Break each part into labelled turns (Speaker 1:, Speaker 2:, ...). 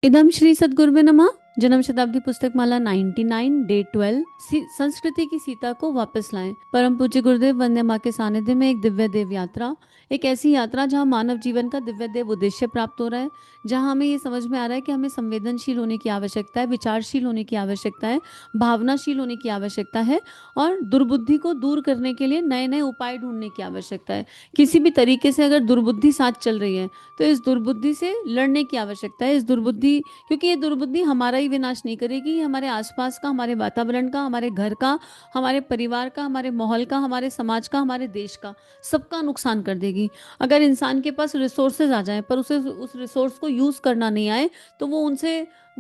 Speaker 1: इदम श्री सद्गुरुवे नमः। जन्म शताब्दी पुस्तक माला 99 डे 12 संस्कृति की सीता को वापस लाएं। परम पूज्य गुरुदेव वंदे माँ के सानिध्य में एक दिव्य देव यात्रा, एक ऐसी यात्रा जहाँ मानव जीवन का दिव्य देव उद्देश्य प्राप्त हो रहा है, जहाँ हमें ये समझ में आ रहा है कि हमें संवेदनशील होने की आवश्यकता है, विचारशील होने की आवश्यकता है, भावनाशील होने की आवश्यकता है और दुर्बुद्धि को दूर करने के लिए नए नए उपाय ढूंढने की आवश्यकता है। किसी भी तरीके से अगर दुर्बुद्धि साथ चल रही है तो इस दुर्बुद्धि से लड़ने की आवश्यकता है। इस दुर्बुद्धि, क्योंकि ये दुर्बुद्धि हमारा ही विनाश नहीं करेगी, ये हमारे आसपास का, हमारे वातावरण का, हमारे घर का, हमारे परिवार का, हमारे माहौल का, हमारे समाज का, हमारे देश का, सबका नुकसान कर देगी। अगर इंसान के पास रिसोर्सेज आ जाएं पर उसे उस रिसोर्स को यूज करना नहीं आए तो वो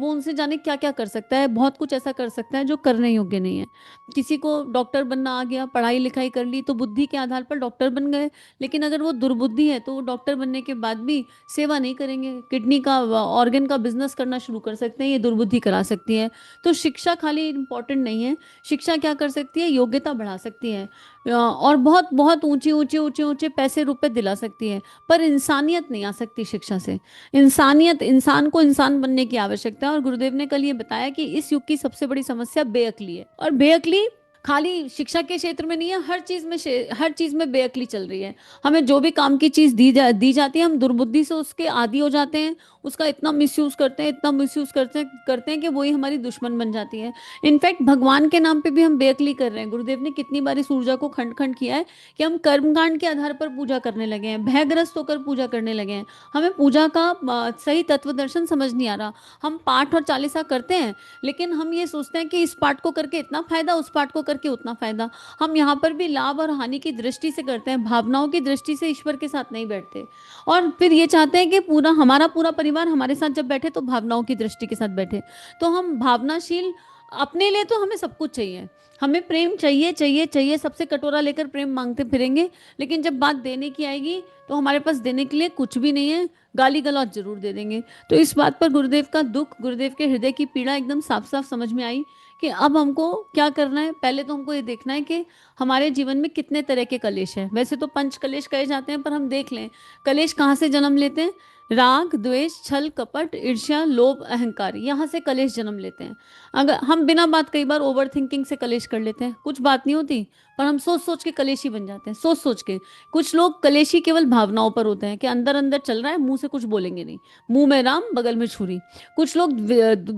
Speaker 1: उनसे जाने क्या क्या कर सकता है। बहुत कुछ ऐसा कर सकता है जो करने योग्य नहीं है। किसी को डॉक्टर बनना आ गया, पढ़ाई लिखाई कर ली तो बुद्धि के आधार पर डॉक्टर बन गए, लेकिन अगर वो दुर्बुद्धि है तो वो डॉक्टर बनने के बाद भी सेवा नहीं करेंगे, किडनी का ऑर्गन का बिजनेस करना शुरू कर सकते हैं। ये दुर्बुद्धि करा सकती है। तो शिक्षा खाली इंपॉर्टेंट नहीं है, शिक्षा क्या कर सकती है, योग्यता बढ़ा सकती है और बहुत बहुत ऊंचे ऊंचे ऊंचे ऊंचे पैसे रुपए दिला सकती है। पर इंसानियत नहीं आ सकती शिक्षा से। इंसानियत, इंसान को इंसान बनने की आवश्यकता है। और गुरुदेव ने कल ये बताया कि इस युग की सबसे बड़ी समस्या बेअक्ली है। और बेअक्ली खाली शिक्षा के क्षेत्र में नहीं है, हर चीज में बेअक्ली चल रही है। हमें जो भी काम की चीज दी जाती है, हम दुर्बुद्धि से उसके आदी हो जाते हैं, उसका इतना मिसयूज करते हैं, इतना मिसयूज करते हैं कि वही हमारी दुश्मन बन जाती है। इनफैक्ट भगवान के नाम पे भी हम बेअक्ली कर रहे हैं। गुरुदेव ने कितनी बारी इस ऊर्जा को खंड खंड किया है कि हम कर्मकांड के आधार पर पूजा करने लगे हैं, भयग्रस्त होकर पूजा करने लगे हैं। हमें पूजा का सही तत्व दर्शन समझ नहीं आ रहा। हम पाठ और चालीसा करते हैं, लेकिन हम ये सोचते हैं कि इस पाठ को करके इतना फायदा, उस पाठ को करके उतना फायदा। हम यहाँ पर भी लाभ और हानि की दृष्टि से करते हैं, भावनाओं की दृष्टि से ईश्वर के साथ नहीं बैठते। और फिर ये चाहते हैं कि पूरा परिवार हमारे साथ जब बैठे तो भावनाओं की दृष्टि के साथ बैठे। तो हम भावनाशील, अपने लिए तो हमें सब कुछ चाहिए, हमें प्रेम चाहिए चाहिए चाहिए, सबसे कटोरा लेकर प्रेम मांगते फिरेंगे, लेकिन जब बात देने की आएगी तो हमारे पास देने के लिए कुछ भी नहीं है, गाली गलौज जरूर दे देंगे। तो इस बात पर गुरुदेव का दुख, गुरुदेव के हृदय की पीड़ा एकदम साफ साफ समझ में आई कि अब हमको क्या करना है। पहले तो हमको ये देखना है कि हमारे जीवन में कितने तरह के कलेश हैं। वैसे तो पंच कलेश कहे जाते हैं, पर हम देख लें कलेश कहाँ से जन्म लेते हैं। राग, द्वेष, छल, कपट, ईर्ष्या, लोभ, अहंकार, यहाँ से कलेश जन्म लेते हैं। अगर हम बिना बात कई बार ओवर थिंकिंग से कलेश कर लेते हैं, कुछ बात नहीं होती पर हम सोच सोच के कलेशी बन जाते हैं, सोच सोच के। कुछ लोग कलेशी केवल भावनाओं पर होते हैं कि अंदर अंदर चल रहा है, मुंह से कुछ बोलेंगे नहीं, मुंह में राम बगल में छुरी। कुछ लोग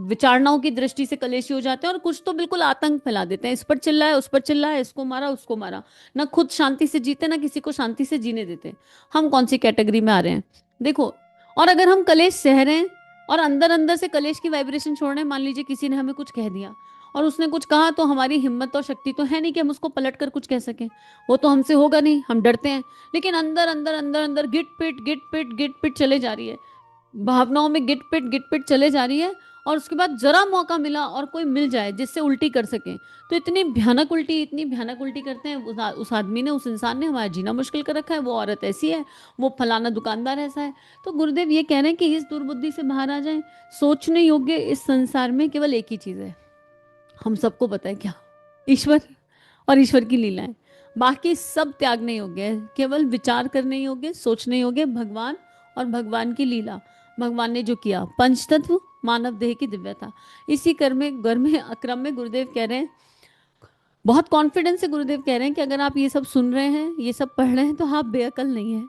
Speaker 1: विचारणाओं की दृष्टि से कलेशी हो जाते हैं और कुछ तो बिल्कुल आतंक फैला देते हैं, इस पर चिल्लाए, उस पर चिल्लाए, इसको मारा, उसको मारा। ना खुद शांति से जीते, ना किसी को शांति से जीने देते। हम कौन सी कैटेगरी में आ रहे हैं, देखो। और अगर हम कलेश सह रहे हैं और अंदर अंदर से कलेश की वाइब्रेशन छोड़ रहे हैं, मान लीजिए किसी ने हमें कुछ कह दिया और उसने कुछ कहा, तो हमारी हिम्मत और शक्ति तो है नहीं कि हम उसको पलट कर कुछ कह सकें। वो तो हमसे होगा नहीं, हम डरते हैं। लेकिन अंदर अंदर अंदर अंदर गिट पिट गिट पिट गिट पिट चले जा रही है, भावनाओं में गिट पिट चले जा रही है। और उसके बाद जरा मौका मिला और कोई मिल जाए जिससे उल्टी कर सके, तो इतनी भयानक उल्टी करते हैं। उस आदमी ने, उस इंसान ने हमारा जीना मुश्किल कर रखा है, वो औरत ऐसी है, वो फलाना दुकानदार ऐसा है। तो गुरुदेव ये कह रहे हैं कि इस दुर्बुद्धि से बाहर आ जाए। सोचने योग्य इस संसार में केवल एक ही चीज है, हम सबको पता है क्या, ईश्वर और ईश्वर की लीलाएं। बाकी सब त्यागने योग्य है, केवल विचार करने योग्य, सोचने योग्य भगवान और भगवान की लीला। भगवान ने जो किया, पंच तत्व, मानव देह की दिव्यता, इसी कर्म में अक्रम में गुरुदेव कह रहे हैं, बहुत कॉन्फिडेंस से गुरुदेव कह रहे हैं कि अगर आप ये सब सुन रहे हैं, ये सब पढ़ रहे हैं, तो आप बेअकल नहीं है,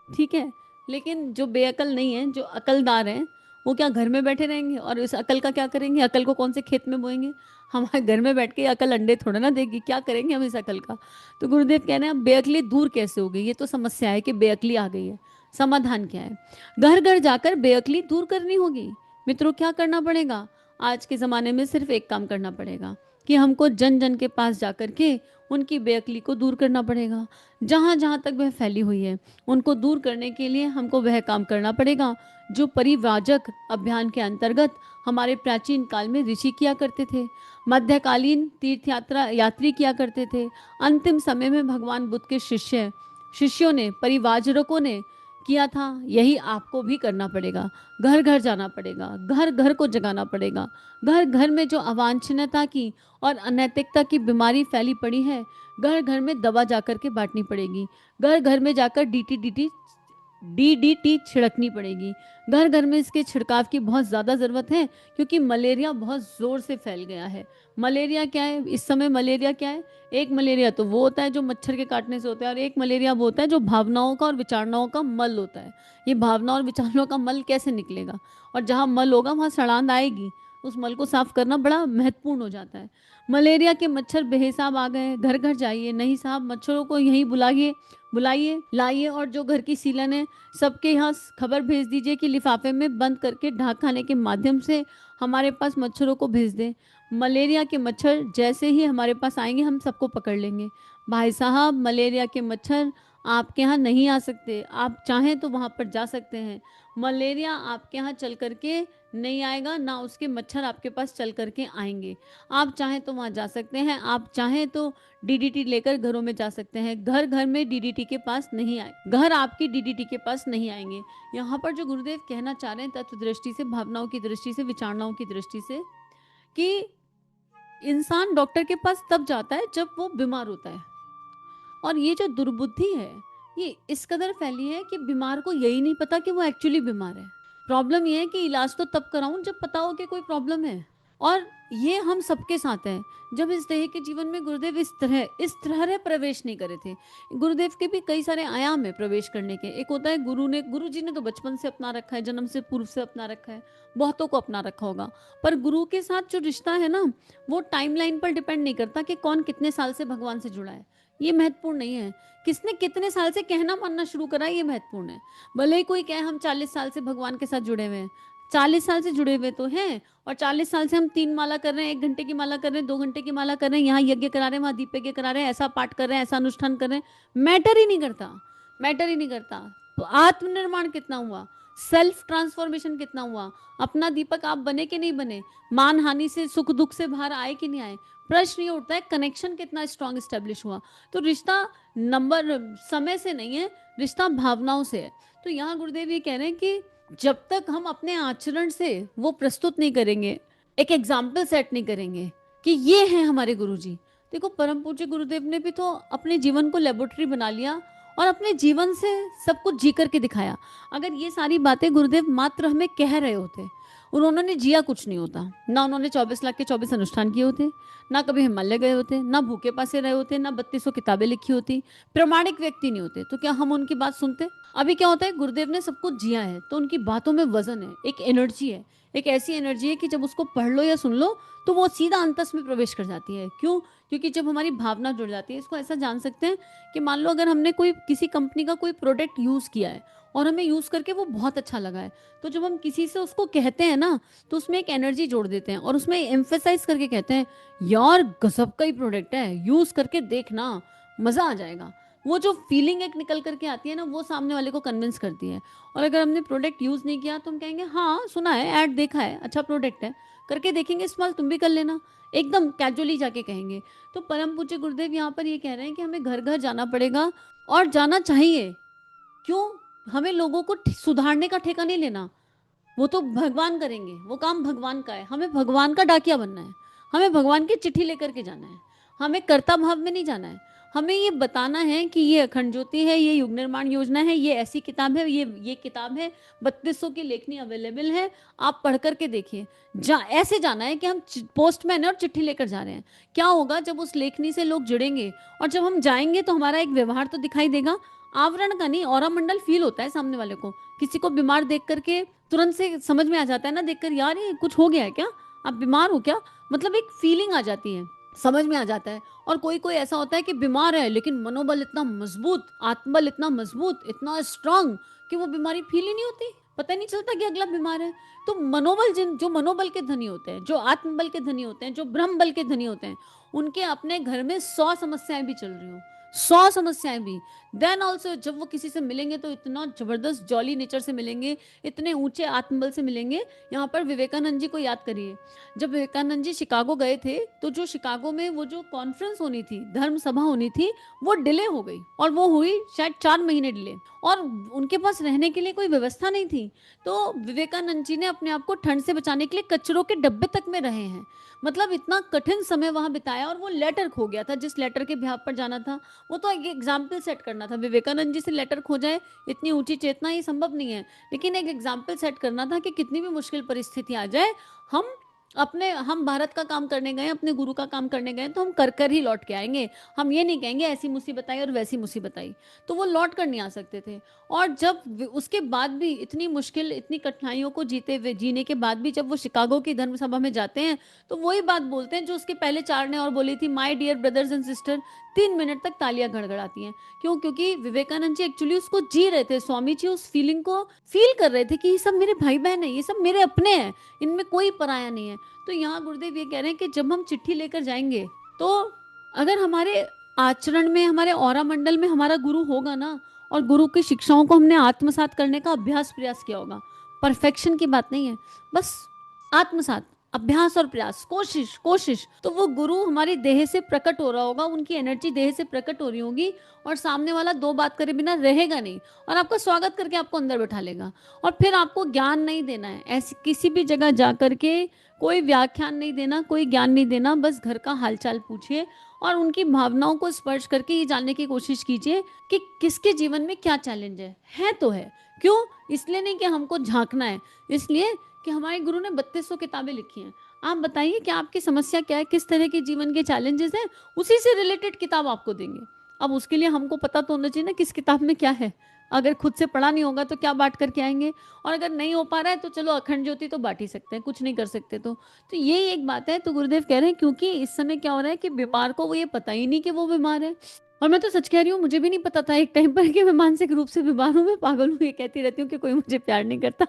Speaker 1: ठीक है। लेकिन जो बेअकल नहीं है, जो अकलदार हैं, वो क्या घर में बैठे रहेंगे और इस अकल का क्या करेंगे? अकल को कौन से खेत में बोएंगे? हमारे घर में बैठ के अकल अंडे थोड़ा ना देगी, क्या करेंगे हम इस अकल का? तो गुरुदेव कह रहे हैं अब बेअकली दूर कैसे होगी, ये तो समस्या है कि बेअकली आ गई है। समाधान क्या है? घर घर जाकर बेअकली दूर करनी होगी। मित्रों, क्या करना पड़ेगा? आज के ज़माने में सिर्फ एक काम करना पड़ेगा कि हमको जन जन के पास जाकर के उनकी बेअक्ली को दूर करना पड़ेगा। जहाँ जहाँ तक वह फैली हुई है, उनको दूर करने के लिए हमको वह काम करना पड़ेगा जो परिव्राजक अभियान के अंतर्गत हमारे प्राचीन काल में ऋषि किया करते थे, मध्यकालीन तीर्थ यात्रा यात्री किया करते थे, अंतिम समय में भगवान बुद्ध के शिष्यों ने, परिवाजकों ने किया था। यही आपको भी करना पड़ेगा। घर घर जाना पड़ेगा, घर घर को जगाना पड़ेगा। घर घर में जो अवांछनीयता की और अनैतिकता की बीमारी फैली पड़ी है, घर घर में दवा जाकर के बांटनी पड़ेगी। घर घर में जाकर डीटी डीटी DDT छिड़कनी पड़ेगी। घर घर में इसके छिड़काव की बहुत ज़्यादा ज़रूरत है, क्योंकि मलेरिया बहुत ज़ोर से फैल गया है। मलेरिया क्या है इस समय? मलेरिया क्या है? एक मलेरिया तो वो होता है जो मच्छर के काटने से होता है, और एक मलेरिया वो होता है जो भावनाओं का और विचारणाओं का मल होता है। ये भावना और विचारणाओं का मल कैसे निकलेगा? और जहाँ मल होगा वहाँ सड़ांध आएगी। उस मल को साफ करना बड़ा महत्वपूर्ण हो जाता है। मलेरिया के मच्छर बेहिसाब आ गए, घर घर जाइए, नहीं साहब मच्छरों को यहीं बुलाइए, बुलाइए लाइए, और जो घर की सीलन है सबके यहाँ खबर भेज दीजिए कि लिफाफे में बंद करके ढाक खाने के माध्यम से हमारे पास मच्छरों को भेज दें। मलेरिया के मच्छर जैसे ही हमारे पास आएंगे हम सबको पकड़ लेंगे। भाई साहब मलेरिया के मच्छर आपके यहाँ नहीं आ सकते, आप चाहें तो वहाँ पर जा सकते हैं। मलेरिया आपके यहाँ चल करके नहीं आएगा, ना उसके मच्छर आपके पास चल करके आएंगे। आप चाहें तो वहाँ जा सकते हैं, आप चाहें तो DDT लेकर घरों में जा सकते हैं। घर घर में DDT के पास नहीं आए, घर आपकी DDT के पास नहीं आएंगे। यहाँ पर जो गुरुदेव कहना चाह रहे हैं तत्व दृष्टि से, भावनाओं की दृष्टि से, विचारणाओं की दृष्टि से, कि इंसान डॉक्टर के पास तब जाता है जब वो बीमार होता है। और ये जो दुर्बुद्धि है ये इस कदर फैली है कि बीमार को यही नहीं पता कि वो एक्चुअली बीमार है। प्रॉब्लम ये है कि इलाज तो तब कराऊं जब पता हो कि कोई प्रॉब्लम है। और ये हम सबके साथ है। जब इस देह के जीवन में गुरुदेव इस तरह प्रवेश नहीं करे थे। गुरुदेव के भी कई सारे आयाम है प्रवेश करने के। एक होता है गुरु जी ने तो बचपन से अपना रखा है, जन्म से पूर्व से अपना रखा है, बहुतों को अपना रखा होगा। पर गुरु के साथ जो रिश्ता है ना, वो टाइमलाइन पर डिपेंड नहीं करता कि कौन कितने साल से भगवान से जुड़ा है। ये महत्वपूर्ण नहीं है। किसने कितने साल से कहना मानना शुरू करा ये महत्वपूर्ण है। भले ही कोई कहे हम 40 साल से भगवान के साथ जुड़े हुए हैं, 40 साल से जुड़े हुए तो हैं, और 40 साल से हम 3 माला कर रहे हैं, 1 घंटे की माला कर रहे हैं, 2 घंटे की माला कर रहे हैं, यहाँ यज्ञ करा रहे हैं, वहाँ दीप यज्ञ करा रहे हैं, ऐसा पाठ कर रहे हैं, ऐसा अनुष्ठान कर रहे हैं, मैटर ही नहीं करता। मैटर ही नहीं करता। आत्मनिर्माण कितना हुआ, सेल्फ ट्रांसफॉर्मेशन कितना हुआ, अपना दीपक आप बने कि नहीं बने, मान हानि से सुख दुख से बाहर आए कि नहीं आए, प्रश्न ये उठता है कनेक्शन कितना स्ट्रांग स्टेब्लिश हुआ। तो रिश्ता नंबर समय से नहीं है, रिश्ता भावनाओं से है। तो यहाँ गुरुदेव ये कह रहे हैं कि जब तक हम अपने आचरण से वो प्रस्तुत नहीं करेंगे, एक एग्जाम्पल सेट नहीं करेंगे कि ये हैं हमारे गुरुजी। देखो परम पूज्य गुरुदेव ने भी तो अपने जीवन को लेबोरेटरी बना लिया और अपने जीवन से सब कुछ जी करके दिखाया। अगर ये सारी बातें गुरुदेव मात्र हमें कह रहे होते, उन्होंने जिया कुछ नहीं होता। ना उन्होंने 24 लाख के 24 अनुष्ठान किए होते, ना कभी हिमालय गए होते, ना भूखे पासे रहे होते, ना 3200 किताबें लिखी होती, प्रामाणिक व्यक्ति नहीं होते, तो क्या हम उनकी बात सुनते? अभी क्या होता है, गुरुदेव ने सब कुछ जिया है तो उनकी बातों में वजन है, एक एनर्जी है, एक ऐसी एनर्जी है कि जब उसको पढ़ लो या सुन लो तो वो सीधा अंतस में प्रवेश कर जाती है। क्यों? क्योंकि जब हमारी भावना जुड़ जाती है। इसको ऐसा जान सकते हैं कि मान लो अगर हमने कोई किसी कंपनी का कोई प्रोडक्ट यूज किया है और हमें यूज करके वो बहुत अच्छा लगा है, तो जब हम किसी से उसको कहते हैं ना, तो उसमें एक एनर्जी जोड़ देते हैं और उसमें एम्फेसाइज करके कहते हैं यार गजब का ही प्रोडक्ट है, यूज करके देखना, मजा आ जाएगा। वो जो फीलिंग एक निकल करके आती है ना, वो सामने वाले को कन्विंस करती है। और अगर हमने प्रोडक्ट यूज नहीं किया तो हम कहेंगे हाँ सुना है, ऐड देखा है, अच्छा प्रोडक्ट है, करके देखेंगे, इस्तेमाल तुम भी कर लेना, एकदम कैजुअली जाके कहेंगे। तो परम पूज्य गुरुदेव यहाँ पर ये कह रहे हैं कि हमें घर घर जाना पड़ेगा और जाना चाहिए। क्यों? हमें लोगों को सुधारने का ठेका नहीं लेना, वो तो भगवान करेंगे, वो काम भगवान का है। हमें भगवान का डाकिया बनना है, हमें भगवान की चिट्ठी लेकर के जाना है, हमें कर्ता भाव में नहीं जाना है। हमें ये बताना है कि ये अखंड ज्योति है, ये युग निर्माण योजना है, ये ऐसी किताब है, ये किताब है, 3200 की लेखनी अवेलेबल है, आप पढ़ करके देखिए। ऐसे जाना है कि हम पोस्टमैन है और चिट्ठी लेकर जा रहे हैं। क्या होगा जब उस लेखनी से लोग जुड़ेंगे और जब हम जाएंगे तो हमारा एक व्यवहार तो दिखाई देगा, आवरण का नहीं, ऑरा मंडल फील होता है सामने वाले को। किसी को बीमार देख करके तुरंत से समझ में आ जाता है ना, देखकर यार ये कुछ हो गया है क्या, आप बीमार हो क्या, मतलब एक फीलिंग आ जाती है, समझ में आ जाता है। और कोई कोई ऐसा होता है कि बीमार है लेकिन मनोबल इतना मजबूत, आत्मबल इतना मजबूत, इतना स्ट्रांग कि वो बीमारी फील ही नहीं होती, पता ही नहीं चलता कि अगला बीमार है। तो मनोबल जो मनोबल के धनी होते हैं, जो आत्मबल के धनी होते हैं, जो ब्रह्म बल के धनी होते हैं, उनके अपने घर में 100 समस्याएं भी चल रही हो, 100 समस्याएं भी, देन ऑल्सो जब वो किसी से मिलेंगे तो इतना जबरदस्त जॉली नेचर से मिलेंगे, इतने ऊंचे आत्मबल से मिलेंगे। यहाँ पर विवेकानंद जी को याद करिए, जब विवेकानंद जी शिकागो गए थे तो जो शिकागो में वो जो कॉन्फ्रेंस होनी थी, धर्म सभा होनी थी, वो डिले हो गई और वो हुई शायद 4 महीने डिले, और उनके पास रहने के लिए कोई व्यवस्था नहीं थी। तो विवेकानंद जी ने अपने आप को ठंड से बचाने के लिए कचरों के डब्बे तक में रहे हैं, मतलब इतना कठिन समय वहां बिताया। और वो लेटर खो गया था, जिस लेटर के बिहाफ पर जाना था, वो तो एक एग्जाम्पल सेट करना करना था। विवेकानंद जी से लेटर खो जाए, इतनी ऊंची चेतना, ये संभव नहीं है, लेकिन एक एग्जाम्पल सेट करना था कि कितनी भी मुश्किल परिस्थिति आ जाए, हम भारत का काम करने गए, अपने गुरु का काम करने गए, तो हम कर कर ही लौट के आएंगे। हम ये नहीं कहेंगे ऐसी मुसीबत आई और वैसी मुसीबत आई। तो वो लौट कर नहीं आ सकते थे। और जब उसके बाद भी इतनी मुश्किल, इतनी कठिनाइयों को जीने के बाद भी जब वो शिकागो की धर्म सभा में जाते हैं, तो वही बात बोलते हैं जो उसके पहले 4 ने और बोली थी, my dear brothers and sister. 3 minute तक तालियां गड़गड़ाती हैं। क्यों? क्योंकि विवेकानंद जी एक्चुअली उसको जी रहे थे। स्वामी जी उस फीलिंग को फील कर रहे थे कि ये सब मेरे भाई बहन है, ये सब मेरे अपने हैं, इनमें कोई पराया नहीं है। तो यहाँ गुरुदेव ये कह रहे हैं कि जब हम चिट्ठी लेकर जाएंगे, तो अगर हमारे आचरण में, हमारे औरा मंडल में हमारा गुरु होगा ना, और गुरु की शिक्षाओं को हमने आत्मसात करने का अभ्यास प्रयास किया होगा, परफेक्शन की बात नहीं है, बस आत्मसात, अभ्यास और प्रयास, कोशिश कोशिश, तो वो गुरु हमारी देह से प्रकट हो रहा होगा, उनकी एनर्जी देह से प्रकट हो रही होगी, और सामने वाला दो बात करे बिना रहेगा नहीं, और आपका स्वागत करके आपको अंदर बैठा लेगा। और फिर आपको ज्ञान नहीं देना है, ऐसी किसी भी जगह जा करके कोई व्याख्यान नहीं देना, कोई ज्ञान नहीं देना, बस घर का हालचाल पूछिए और उनकी भावनाओं को स्पर्श करके ये जानने की कोशिश कीजिए कि किसके जीवन में क्या चैलेंज है तो है। क्यों? इसलिए नहीं कि हमको झांकना है, इसलिए कि हमारे गुरु ने 3200 किताबें लिखी हैं। आप बताइए कि आपकी समस्या क्या है, किस तरह के जीवन के चैलेंजेस हैं, उसी से रिलेटेड किताब आपको देंगे। अब उसके लिए हमको पता तो होना चाहिए ना किस किताब में क्या है। अगर खुद से पढ़ा नहीं होगा तो क्या बांट करके आएंगे, और अगर नहीं हो पा रहा है तो चलो अखंड ज्योति तो बांट ही सकते हैं, कुछ नहीं कर सकते तो ये एक बात है। तो गुरुदेव कह रहे हैं क्योंकि इस समय क्या हो रहा है कि बीमार को वो ये पता ही नहीं कि वो बीमार है। और मैं तो सच कह रही हूँ, मुझे भी नहीं पता था एक टाइम पर कि मैं मानसिक रूप से बीमार हूँ, मैं पागल हूँ, ये कहती रहती हूँ कि कोई मुझे प्यार नहीं करता।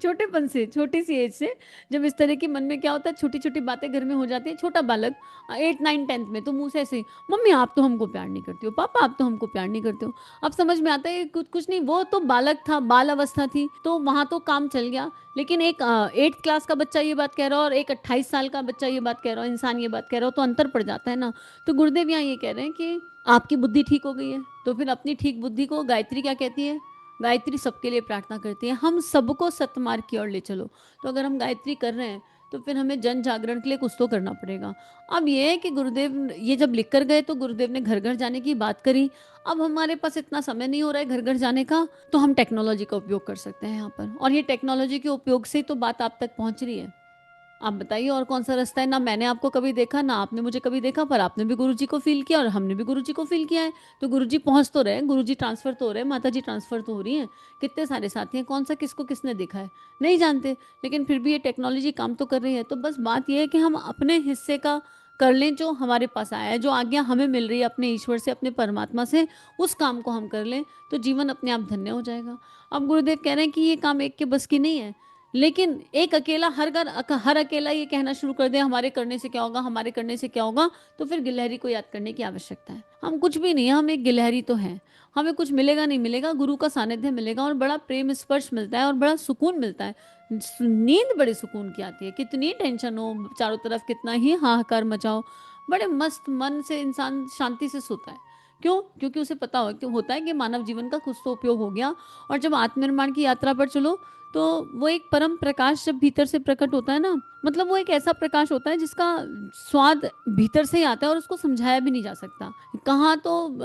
Speaker 1: छोटेपन से, छोटी सी एज से, जब इस तरह की मन में क्या होता है, छोटी छोटी बातें घर में हो जाती हैं। छोटा बालक 8 9 10th में तो मुंह से ऐसे ही, मम्मी आप तो हमको प्यार नहीं करती हो, पापा आप तो हमको प्यार नहीं करते हो। अब समझ में आता है कुछ कुछ नहीं, वो तो बालक था, बाल अवस्था थी, तो वहां तो काम चल गया। लेकिन एक 8th क्लास का बच्चा ये बात कह रहा हो और एक 28 साल का बच्चा ये बात कह रहा हो, इंसान ये बात कह रहा हो, तो अंतर पड़ जाता है ना। तो गुरुदेव यहाँ ये कह रहे हैं कि आपकी बुद्धि ठीक हो गई है, तो फिर अपनी ठीक बुद्धि को, गायत्री क्या कहती है, गायत्री सबके लिए प्रार्थना करती है, हम सबको सतमार्ग की ओर ले चलो। तो अगर हम गायत्री कर रहे हैं तो फिर हमें जन जागरण के लिए कुछ तो करना पड़ेगा। अब ये है कि गुरुदेव ये जब लिख कर गए तो गुरुदेव ने घर घर जाने की बात करी। अब हमारे पास इतना समय नहीं हो रहा है घर घर जाने का, तो हम टेक्नोलॉजी का उपयोग कर सकते हैं यहाँ पर, और ये टेक्नोलॉजी के उपयोग से तो बात आप तक पहुंच रही है। आप बताइए और कौन सा रास्ता है? ना मैंने आपको कभी देखा, ना आपने मुझे कभी देखा, पर आपने भी गुरुजी को फील किया और हमने भी गुरुजी को फील किया है। तो गुरुजी पहुंच तो रहे, गुरुजी ट्रांसफर तो हो रहे, माता जी ट्रांसफर तो हो रही हैं। कितने सारे साथी हैं, कौन सा किसको किसने देखा है नहीं जानते, लेकिन फिर भी ये टेक्नोलॉजी काम तो कर रही है। तो बस बात यह है कि हम अपने हिस्से का कर लें, जो हमारे पास आया है, जो आज्ञा हमें मिल रही है अपने ईश्वर से, अपने परमात्मा से, उस काम को हम कर लें तो जीवन अपने आप धन्य हो जाएगा। अब गुरुदेव कह रहे हैं कि ये काम एक के बस की नहीं है, लेकिन एक अकेला हर अकेला ये कहना शुरू कर दे हमारे करने से क्या होगा, हमारे करने से क्या होगा, तो फिर गिलहरी को याद करने की आवश्यकता है। हम कुछ भी नहीं है, हम एक गिलहरी तो हैं। हमें कुछ मिलेगा नहीं मिलेगा, गुरु का सानिध्य मिलेगा और बड़ा प्रेम स्पर्श मिलता है और बड़ा सुकून मिलता है। नींद बड़े सुकून की आती है, कितनी टेंशन हो चारों तरफ, कितना ही हाहाकार मचाओ, बड़े मस्त मन से इंसान शांति से सोता है। क्यों? क्योंकि उसे पता होता है कि मानव जीवन का कुछ तो उपयोग हो गया। और जब आत्मनिर्माण की यात्रा पर चलो, तो वो एक परम प्रकाश जब भीतर से प्रकट होता है ना, मतलब वो एक ऐसा प्रकाश होता है जिसका स्वाद भीतर से ही आता है और उसको समझाया भी नहीं जा सकता। कहाँ तो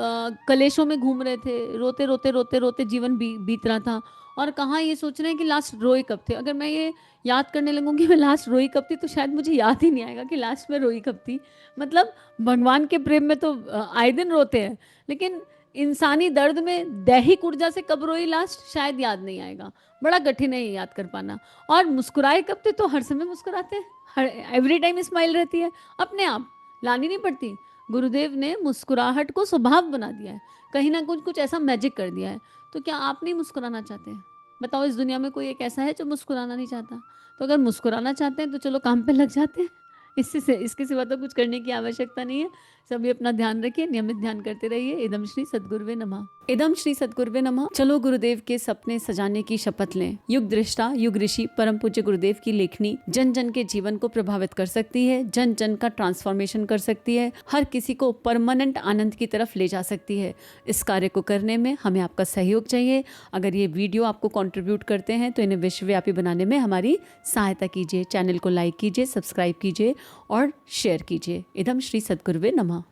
Speaker 1: कलेशों में घूम रहे थे, रोते रोते रोते रोते जीवन बीत रहा था, और कहाँ ये सोच रहे हैं कि लास्ट रोई कब थे। अगर मैं ये याद करने लगूंगी मैं लास्ट रोई कब थी, तो शायद मुझे याद ही नहीं आएगा कि लास्ट में रोई कब थी। मतलब भगवान के प्रेम में तो आए दिन रोते हैं, लेकिन इंसानी दर्द में दैहिक ऊर्जा से कब रोई लास्ट, शायद याद नहीं आएगा। बड़ा कठिन है ये याद कर पाना। और मुस्कुराए कब थे, तो हर समय मुस्कुराते हैं, हर एवरी टाइम स्माइल रहती है, अपने आप लानी नहीं पड़ती। गुरुदेव ने मुस्कुराहट को स्वभाव बना दिया है, कहीं ना कुछ कुछ ऐसा मैजिक कर दिया है। तो क्या आप नहीं मुस्कुराना चाहते हैं? बताओ, इस दुनिया में कोई एक ऐसा है जो मुस्कुराना नहीं चाहता? तो अगर मुस्कुराना चाहते हैं तो चलो काम पे लग जाते हैं। इसके सिवा तो कुछ करने की आवश्यकता नहीं है। सभी अपना ध्यान रखिए, नियमित ध्यान करते रहिए। इदम श्री सद्गुरुवे नमः। इदम श्री सद्गुरुवे नमः। चलो गुरुदेव के सपने सजाने की शपथ लें। युग दृष्टा, युग ऋषि, परम पूज्य गुरुदेव की लेखनी जन जन के जीवन को प्रभावित कर सकती है, जन जन का ट्रांसफॉर्मेशन कर सकती है, हर किसी को परमानेंट आनंद की तरफ ले जा सकती है। इस कार्य को करने में हमें आपका सहयोग चाहिए। अगर ये वीडियो आपको कंट्रीब्यूट करते हैं तो इन्हें विश्वव्यापी बनाने में हमारी सहायता कीजिए। चैनल को लाइक कीजिए, सब्सक्राइब कीजिए और शेयर कीजिए। इदम श्री सद्गुरुवे नमः।